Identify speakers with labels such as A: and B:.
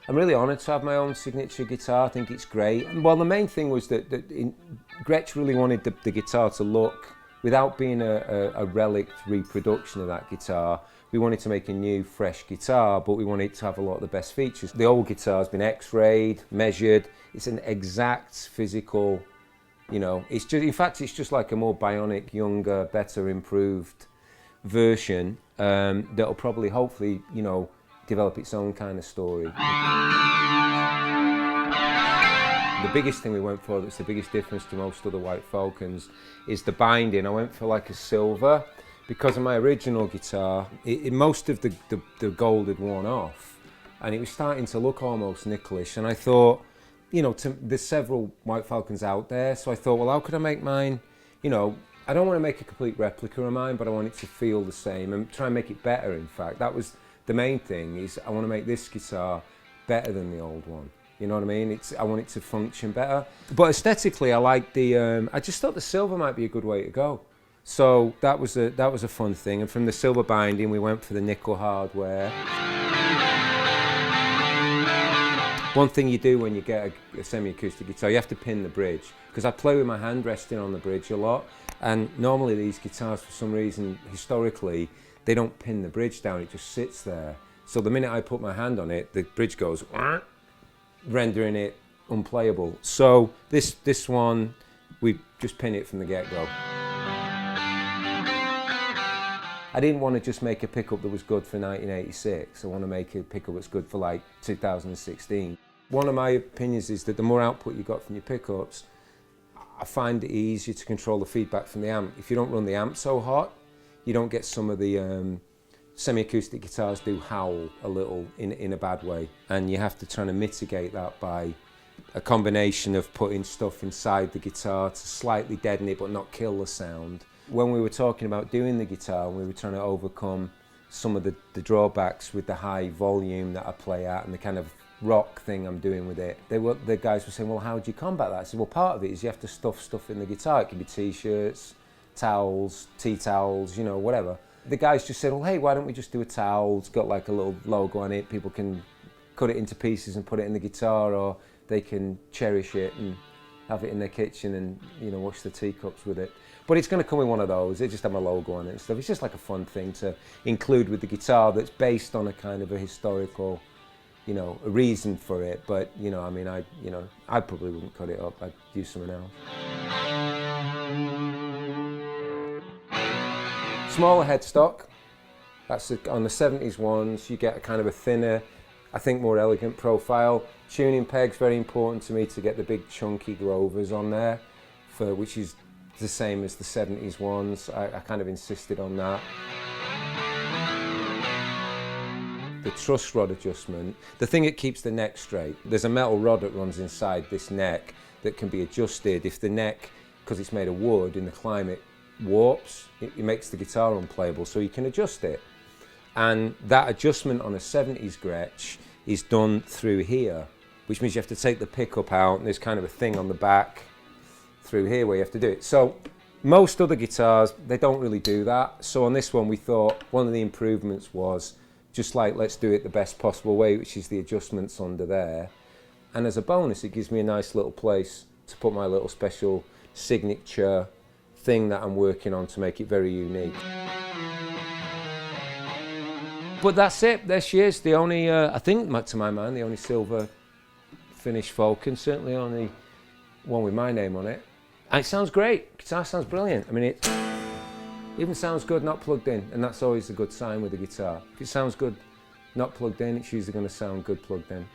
A: I'm really honoured to have my own signature guitar. I think it's great. Well, the main thing was that Gretsch really wanted the guitar to look, without being a relict reproduction of that guitar, we wanted to make a new, fresh guitar, but we wanted to have a lot of the best features. The old guitar's been x-rayed, measured. It's an exact physical, you know, it's just, in fact, it's just like a more bionic, younger, better, improved version that'll probably, hopefully, you know, develop its own kind of story. The biggest thing we went for, that's the biggest difference to most other White Falcons, is the binding. I went for like a silver, because of my original guitar, most of the gold had worn off, and it was starting to look almost nickelish, and I thought, you know, there's several White Falcons out there, so I thought, well, how could I make mine, you know, I don't want to make a complete replica of mine, but I want it to feel the same, and try and make it better, in fact. That was the main thing, is I want to make this guitar better than the old one. You know what I mean? I want it to function better. But aesthetically, I like the, I just thought the silver might be a good way to go. So that was a fun thing. And from the silver binding, we went for the nickel hardware. One thing you do when you get a semi-acoustic guitar, you have to pin the bridge. Because I play with my hand resting on the bridge a lot. And normally these guitars, for some reason, historically, they don't pin the bridge down, it just sits there. So the minute I put my hand on it, the bridge goes, rendering it unplayable. So this one, we just pin it from the get-go. I didn't want to just make a pickup that was good for 1986. I want to make a pickup that's good for like 2016. One of my opinions is that the more output you got from your pickups, I find it easier to control the feedback from the amp. If you don't run the amp so hot, you don't get some of the semi-acoustic guitars do howl a little in a bad way, and you have to try to mitigate that by a combination of putting stuff inside the guitar to slightly deaden it but not kill the sound. When we were talking about doing the guitar, we were trying to overcome some of the drawbacks with the high volume that I play at and the kind of rock thing I'm doing with it. The guys were saying, well, how do you combat that? I said, well, part of it is you have to stuff stuff in the guitar. It can be t-shirts, towels, tea towels, you know, whatever. The guys just said, well, hey, why don't we just do a towel? It's got like a little logo on it. People can cut it into pieces and put it in the guitar, or they can cherish it and have it in their kitchen and, you know, wash the teacups with it. But it's going to come in one of those. It just have my logo on it and stuff. It's just like a fun thing to include with the guitar that's based on a kind of a historical, you know, a reason for it. But, you know, I mean, I probably wouldn't cut it up. I'd use something else. Smaller headstock. That's on the 70s ones. You get a kind of a thinner, I think more elegant profile. Tuning pegs, very important to me to get the big chunky Grovers on there, which is the same as the 70s ones. I kind of insisted on that. The truss rod adjustment, the thing that keeps the neck straight. There's a metal rod that runs inside this neck that can be adjusted if the neck, because it's made of wood in the climate, warps, it makes the guitar unplayable, so you can adjust it. And that adjustment on a 70s Gretsch is done through here, which means you have to take the pickup out, and there's kind of a thing on the back through here where you have to do it. So most other guitars, they don't really do that. So on this one, we thought one of the improvements was just like, let's do it the best possible way, which is the adjustments under there. And as a bonus, it gives me a nice little place to put my little special signature thing that I'm working on to make it very unique. But that's it, there she is. The only, I think to my mind, the only silver finished Falcon, certainly only one with my name on it. And it sounds great, guitar sounds brilliant. I mean, it even sounds good not plugged in, and that's always a good sign with a guitar. If it sounds good not plugged in, it's usually going to sound good plugged in.